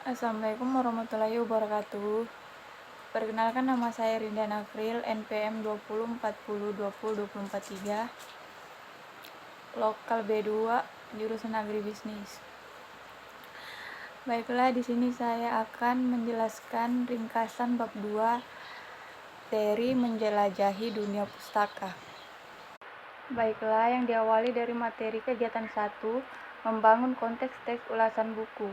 Assalamualaikum warahmatullahi wabarakatuh. Perkenalkan, nama saya Rindan Afril, NPM 2040202043, lokal B2, jurusan agribisnis. Baiklah, di sini saya akan menjelaskan ringkasan bab 2, materi menjelajahi dunia pustaka. Baiklah, yang diawali dari materi kegiatan 1, membangun konteks teks ulasan buku.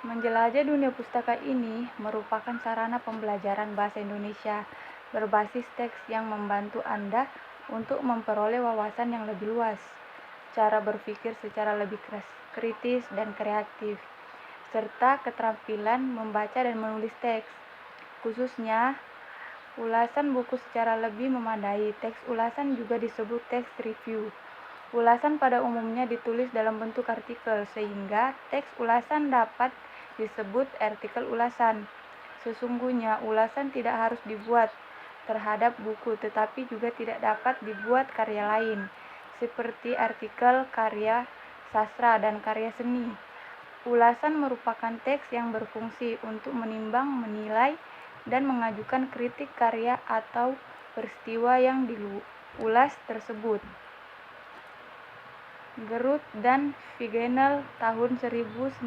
Menjelajah dunia pustaka ini merupakan sarana pembelajaran bahasa Indonesia berbasis teks yang membantu Anda untuk memperoleh wawasan yang lebih luas, cara berpikir secara lebih kritis dan kreatif, serta keterampilan membaca dan menulis teks. Khususnya, ulasan buku secara lebih memadai. Teks ulasan juga disebut teks review. Ulasan pada umumnya ditulis dalam bentuk artikel, sehingga teks ulasan dapat disebut artikel ulasan. Sesungguhnya, ulasan tidak harus dibuat terhadap buku, tetapi juga tidak dapat dibuat karya lain, seperti artikel karya sastra dan karya seni. Ulasan merupakan teks yang berfungsi untuk menimbang, menilai, dan mengajukan kritik karya atau peristiwa yang diulas tersebut. Gerut dan Vigenel tahun 1994,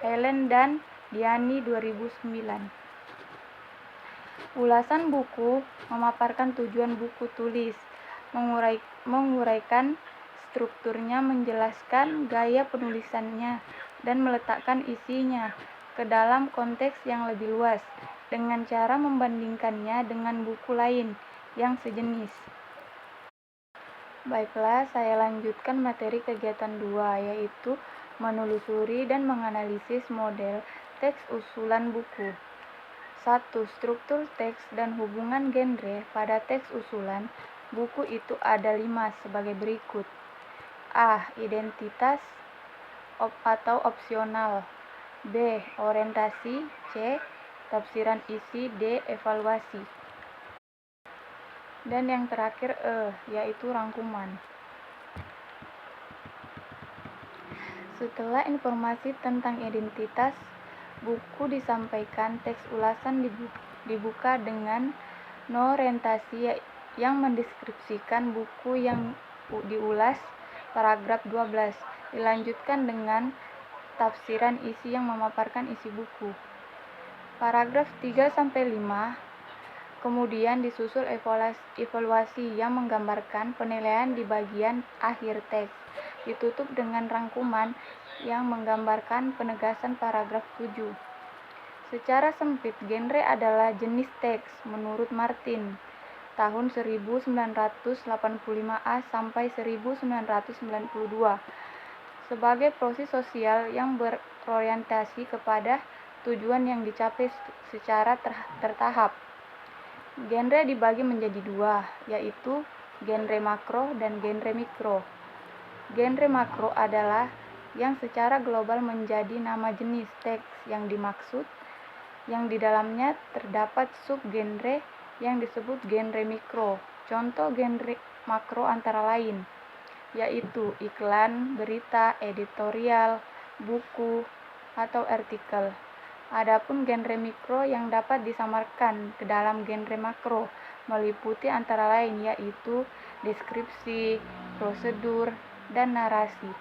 Helen dan Diani 2009. Ulasan buku memaparkan tujuan buku tulis, menguraikan strukturnya, menjelaskan gaya penulisannya, dan meletakkan isinya ke dalam konteks yang lebih luas dengan cara membandingkannya dengan buku lain yang sejenis. Baiklah, saya lanjutkan materi kegiatan 2, yaitu menelusuri dan menganalisis model teks usulan buku. 1. Struktur teks dan hubungan genre pada teks usulan buku itu ada 5 sebagai berikut. A. Identitas atau opsional. B. Orientasi. C. Tafsiran isi. D. Evaluasi. Dan yang terakhir yaitu rangkuman. Setelah informasi tentang identitas buku disampaikan, teks ulasan dibuka dengan orientasi yang mendeskripsikan buku yang diulas, paragraf 12. Dilanjutkan dengan tafsiran isi yang memaparkan isi buku. Paragraf 3-5. Kemudian disusul evaluasi yang menggambarkan penilaian di bagian akhir teks. Ditutup dengan rangkuman yang menggambarkan penegasan paragraf 7. Secara sempit, genre adalah jenis teks menurut Martin tahun 1985A sampai 1992 sebagai proses sosial yang berorientasi kepada tujuan yang dicapai secara tertahap. Genre dibagi menjadi 2, yaitu genre makro dan genre mikro. Genre makro adalah yang secara global menjadi nama jenis teks yang dimaksud, yang di dalamnya terdapat subgenre yang disebut genre mikro. Contoh genre makro antara lain, yaitu iklan, berita, editorial, buku, atau artikel. Adapun genre mikro yang dapat disamarkan ke dalam genre makro meliputi antara lain yaitu deskripsi, prosedur, dan narasi.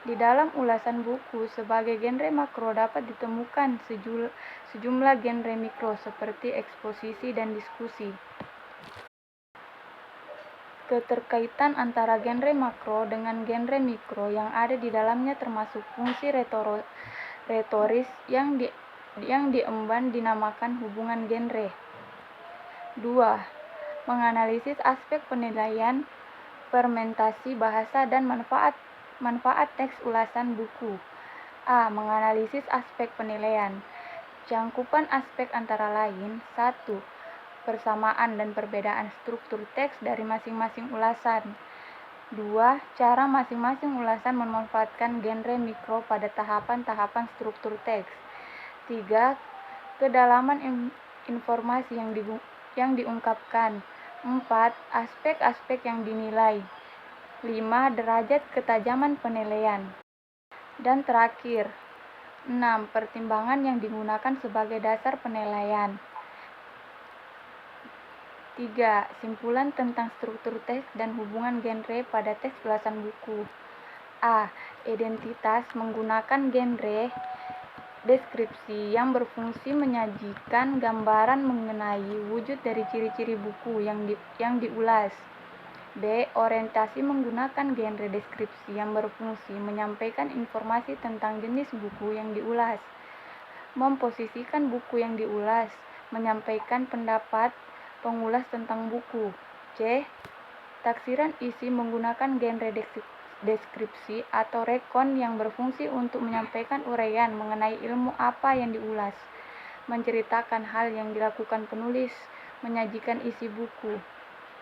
Di dalam ulasan buku sebagai genre makro dapat ditemukan sejumlah genre mikro seperti eksposisi dan diskusi. Keterkaitan antara genre makro dengan genre mikro yang ada di dalamnya termasuk fungsi retoris yang diemban dinamakan hubungan genre. 2. Menganalisis aspek penilaian, fermentasi bahasa, dan manfaat teks ulasan buku. A. Menganalisis aspek penilaian. Cangkupan aspek antara lain: 1. Persamaan dan perbedaan struktur teks dari masing-masing ulasan. 2. Cara masing-masing ulasan memanfaatkan genre mikro pada tahapan-tahapan struktur teks. 3. Kedalaman informasi yang diungkapkan. 4. Aspek-aspek yang dinilai. 5. Derajat ketajaman penilaian. Dan terakhir, 6. Pertimbangan yang digunakan sebagai dasar penilaian. 3. Simpulan tentang struktur teks dan hubungan genre pada teks ulasan buku. A. Identitas menggunakan genre deskripsi yang berfungsi menyajikan gambaran mengenai wujud dari ciri-ciri buku yang diulas. B. Orientasi menggunakan genre deskripsi yang berfungsi menyampaikan informasi tentang jenis buku yang diulas. Memposisikan buku yang diulas, menyampaikan pendapat pengulas tentang buku. C. Taksiran isi menggunakan genre deskripsi atau rekon yang berfungsi untuk menyampaikan uraian mengenai ilmu apa yang diulas, menceritakan hal yang dilakukan penulis, menyajikan isi buku.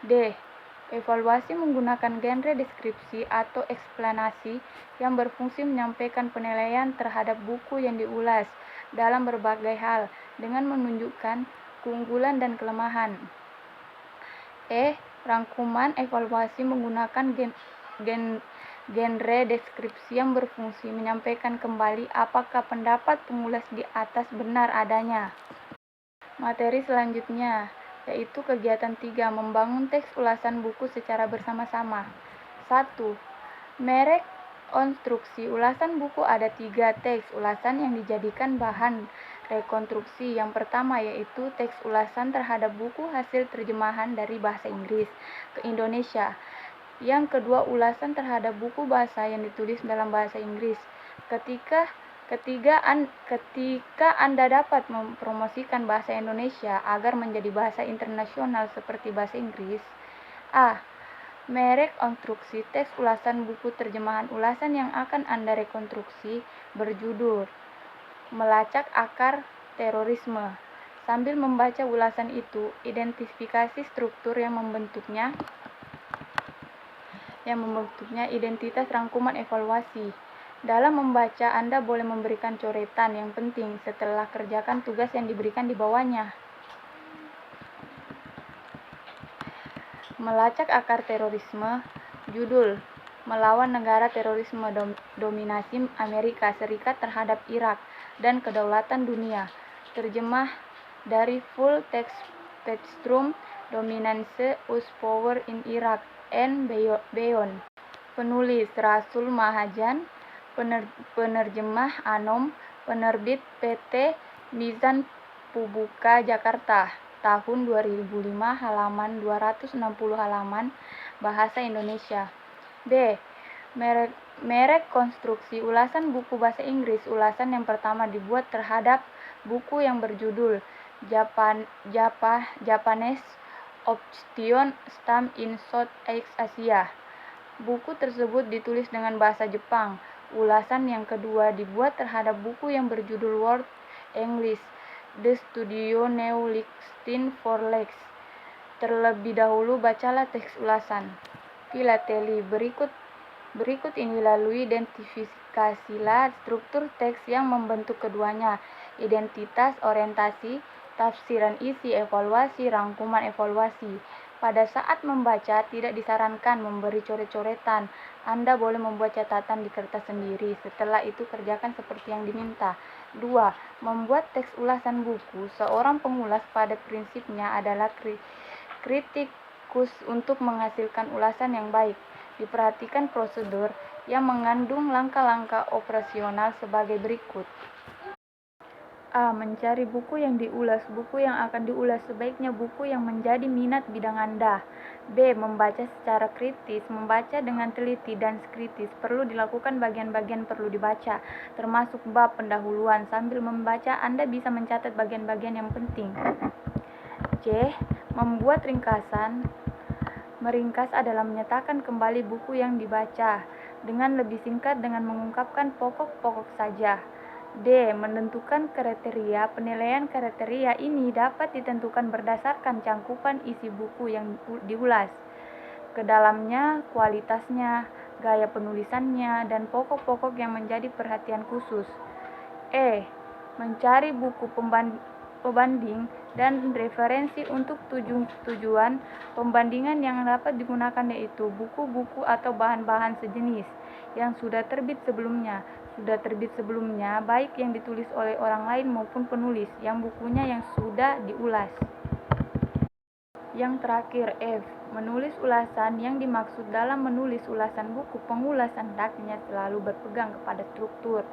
D. Evaluasi menggunakan genre deskripsi atau eksplanasi yang berfungsi menyampaikan penilaian terhadap buku yang diulas dalam berbagai hal dengan menunjukkan keunggulan dan kelemahan. E. Rangkuman evaluasi menggunakan genre deskripsi yang berfungsi menyampaikan kembali apakah pendapat pengulas di atas benar adanya. Materi selanjutnya yaitu kegiatan 3, membangun teks ulasan buku secara bersama-sama. 1. Merek konstruksi ulasan buku. Ada 3 teks ulasan yang dijadikan bahan rekonstruksi. Yang pertama yaitu teks ulasan terhadap buku hasil terjemahan dari bahasa Inggris ke Indonesia. Yang kedua, ulasan terhadap buku bahasa yang ditulis dalam bahasa Inggris. Ketika Anda dapat mempromosikan bahasa Indonesia agar menjadi bahasa internasional seperti bahasa Inggris. A. Merek konstruksi teks ulasan buku terjemahan ulasan yang akan Anda rekonstruksi berjudul Melacak Akar Terorisme. Sambil membaca ulasan itu, identifikasi struktur yang membentuknya identitas rangkuman evaluasi. Dalam membaca, Anda boleh memberikan coretan yang penting setelah kerjakan tugas yang diberikan di bawahnya. Melacak akar terorisme. Judul: Melawan negara terorisme dominasi Amerika Serikat terhadap Irak dan kedaulatan dunia. Terjemah dari Full Text Spectrum Dominance us Power in Iraq and Beyond. Penulis Rasul Mahajan. Penerjemah Anom. Penerbit PT Mizan Pubuka Jakarta. Tahun 2005, halaman 260 halaman, bahasa Indonesia. B. Merek konstruksi ulasan buku bahasa Inggris. Ulasan yang pertama dibuat terhadap buku yang berjudul Japanese Option Stamp in South East Asia. Buku tersebut ditulis dengan bahasa Jepang. Ulasan yang kedua dibuat terhadap buku yang berjudul World English, The Studio New Listing for Lex. Terlebih dahulu bacalah teks ulasan. Filateli. Berikut ini lalu identifikasilah struktur teks yang membentuk keduanya: identitas, orientasi, tafsiran isi, evaluasi, rangkuman evaluasi. Pada saat membaca, tidak disarankan memberi coret-coretan. Anda boleh membuat catatan di kertas sendiri. Setelah itu, kerjakan seperti yang diminta. 2. Membuat teks ulasan buku. Seorang pengulas pada prinsipnya adalah kritikus untuk menghasilkan ulasan yang baik. Diperhatikan prosedur yang mengandung langkah-langkah operasional sebagai berikut. A. Mencari buku yang diulas. Buku yang akan diulas sebaiknya buku yang menjadi minat bidang Anda. B. Membaca secara kritis. Membaca dengan teliti dan kritis. Perlu dilakukan bagian-bagian perlu dibaca, termasuk bab pendahuluan. Sambil membaca, Anda bisa mencatat bagian-bagian yang penting. C. Membuat ringkasan. Meringkas adalah menyatakan kembali buku yang dibaca dengan lebih singkat dengan mengungkapkan pokok-pokok saja. D. Menentukan kriteria. Penilaian kriteria ini dapat ditentukan berdasarkan cangkupan isi buku yang diulas, kedalamnya, kualitasnya, gaya penulisannya, dan pokok-pokok yang menjadi perhatian khusus. E. Mencari buku pembanding dan referensi. Untuk tujuan pembandingan yang dapat digunakan yaitu buku-buku atau bahan-bahan sejenis yang sudah terbit sebelumnya. Sudah terbit sebelumnya, baik yang ditulis oleh orang lain maupun penulis, yang bukunya yang sudah diulas. Yang terakhir, F. Menulis ulasan. Yang dimaksud dalam menulis ulasan buku pengulas hendaknya selalu berpegang kepada struktur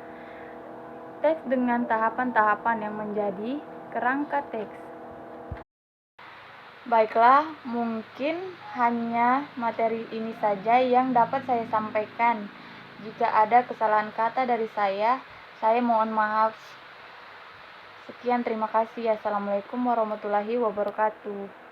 teks dengan tahapan-tahapan yang menjadi kerangka teks. Baiklah, mungkin hanya materi ini saja yang dapat saya sampaikan. Jika ada kesalahan kata dari saya mohon maaf. Sekian, terima kasih. Assalamualaikum warahmatullahi wabarakatuh.